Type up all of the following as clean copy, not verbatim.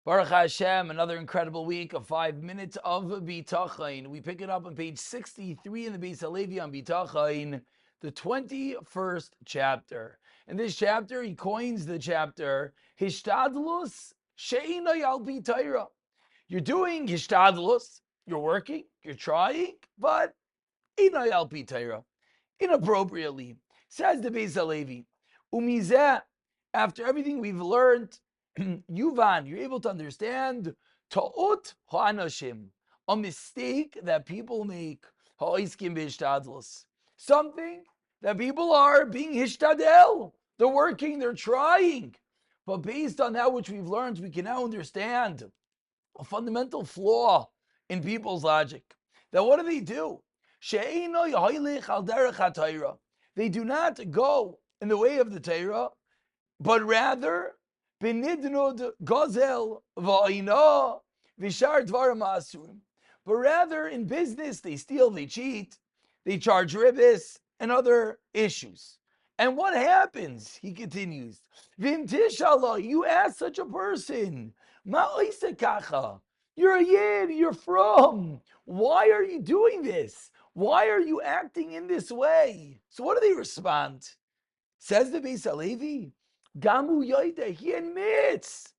Baruch Hashem, another incredible week of 5 minutes of Bitachon. We pick it up on page 63 in the Bais HaLevi on Bitachon, the 21st chapter. In this chapter, he coins the chapter, Hishtadlus She'inay al B'Torah. You're doing Hishtadlus, you're working, you're trying, but Einay al B'Torah, inappropriately. Says the Bais HaLevi, Umizeh, after everything we've learned, Yuvan, you're able to understand Ta'ut ha'anashim, a mistake that people make, ha'iskim b'hishtadlus, something that people are being hishtadel, they're working, they're trying. But based on that which we've learned, we can now understand a fundamental flaw in people's logic. That what do? They do not go in the way of the Torah, but rather benidnud gozel va'ina v'shar dvarim asurim. But rather in business they steal, they cheat, they charge ribis and other issues. And what happens? He continues. Vim tishallah, you ask such a person, ma'isekacha, you're a yid, you're from. Why are you doing this? Why are you acting in this way? So what do they respond? Says the Bais HaLevi, Gamu Yoida, he admits,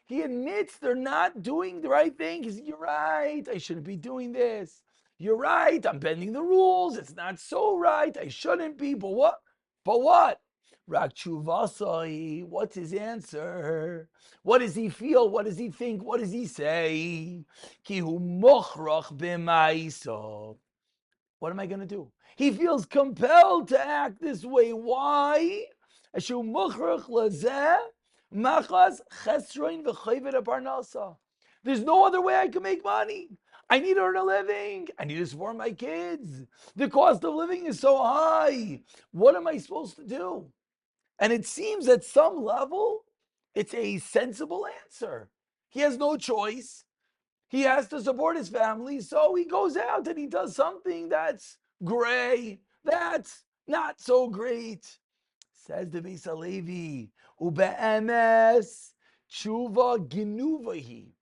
he admits they're not doing the right thing. He says, you're right, I shouldn't be doing this. You're right, I'm bending the rules. It's not so right. I shouldn't be, but what? But what? Rak Chuvasai, what's his answer? What does he feel? What does he think? What does he say? Ki hu mochrach b'maiso. What am I going to do? He feels compelled to act this way. Why? There's no other way I can make money. I need to earn a living. I need to support my kids. The cost of living is so high. What am I supposed to do? And it seems at some level, it's a sensible answer. He has no choice. He has to support his family, so he goes out and he does something that's gray, that's not so great. Says the Bais HaLevi, Ube'emes tshuva ginuvahi.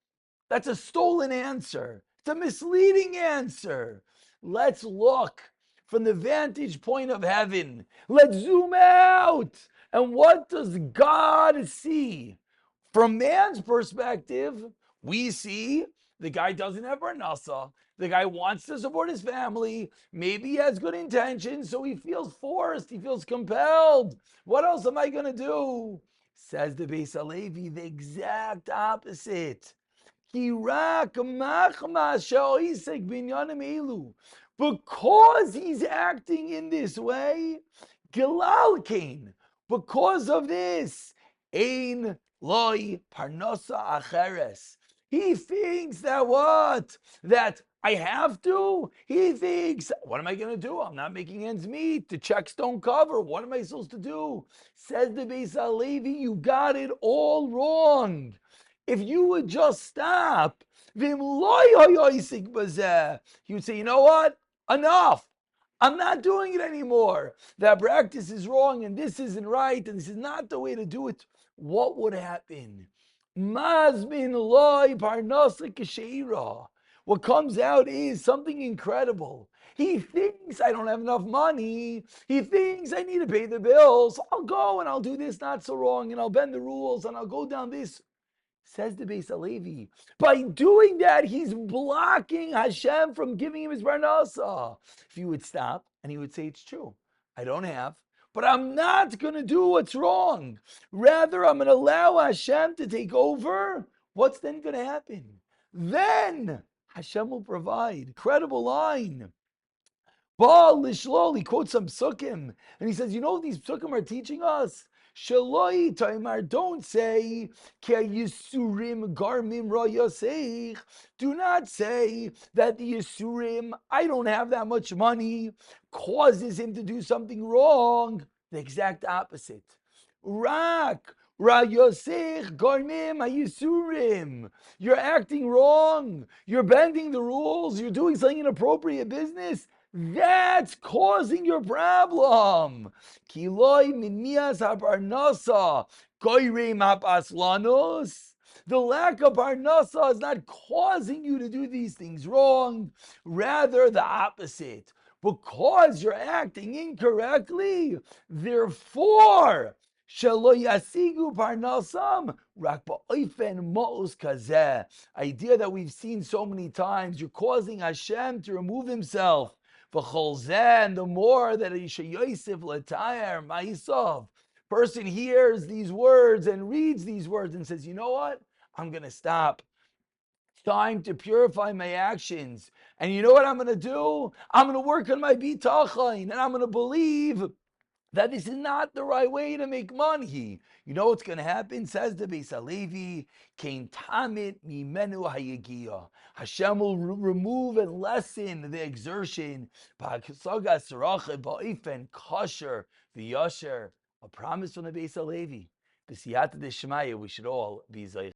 That's a stolen answer. It's a misleading answer. Let's look from the vantage point of heaven. Let's zoom out. And what does God see? From man's perspective, we see the guy doesn't have parnasa. The guy wants to support his family. Maybe he has good intentions, so he feels forced. He feels compelled. What else am I going to do? Says the Bais HaLevi, the exact opposite. Because he's acting in this way, Gilal Kain, because of this, Ein Loi Parnosa Acheres. He thinks that what? That I have to? He thinks, what am I going to do? I'm not making ends meet. The checks don't cover. What am I supposed to do? Says the Bais HaLevi, you got it all wrong. If you would just stop, he would say, you know what? Enough. I'm not doing it anymore. That practice is wrong and this isn't right and this is not the way to do it. What would happen? What comes out is something incredible. He thinks I don't have enough money. He thinks I need to pay the bills. I'll go and I'll do this not so wrong and I'll bend the rules and I'll go down this. Says the Bais HaLevi, by doing that, he's blocking Hashem from giving him his parnasa. If you would stop and he would say, it's true, I don't have, but I'm not going to do what's wrong. Rather, I'm going to allow Hashem to take over. What's then going to happen? Then Hashem will provide. Incredible line. Baal Lishlol, he quotes some psukim, and he says, you know what these psukim are teaching us? Shaloi Taimar, don't say, Ke Yisurim Garmim Ra Yaseich. Do not say that the Yisurim, I don't have that much money, causes him to do something wrong. The exact opposite. Rak Ra Yaseich Garmim HaYisurim. You're acting wrong. You're bending the rules. You're doing something inappropriate business. That's causing your problem. Kiloi minias haparnasa. Goyrei mapas lanos. The lack of parnasa is not causing you to do these things wrong. Rather, the opposite. Because you're acting incorrectly, therefore, shelo yasigu parnasam rak ba'ofen ma'us kazeh. Idea that we've seen so many times. You're causing Hashem to remove Himself. V'chol zeh, and the more that Yisha Yosef l'tayar ma'isov. Person hears these words and reads these words and says, you know what? I'm going to stop. It's time to purify my actions. And you know what I'm going to do? I'm going to work on my bitachon, and I'm going to believe that this is not the right way to make money. You know what's going to happen? Says the Bais HaLevi, Kein tamit mimenu hayagia. Hashem will remove and lessen the exertion. Ba'asaga saracha ba'ifen kosher v'yasher. A promise from the Bais HaLevi. B'siyata d'shmaya, we should all be zayich.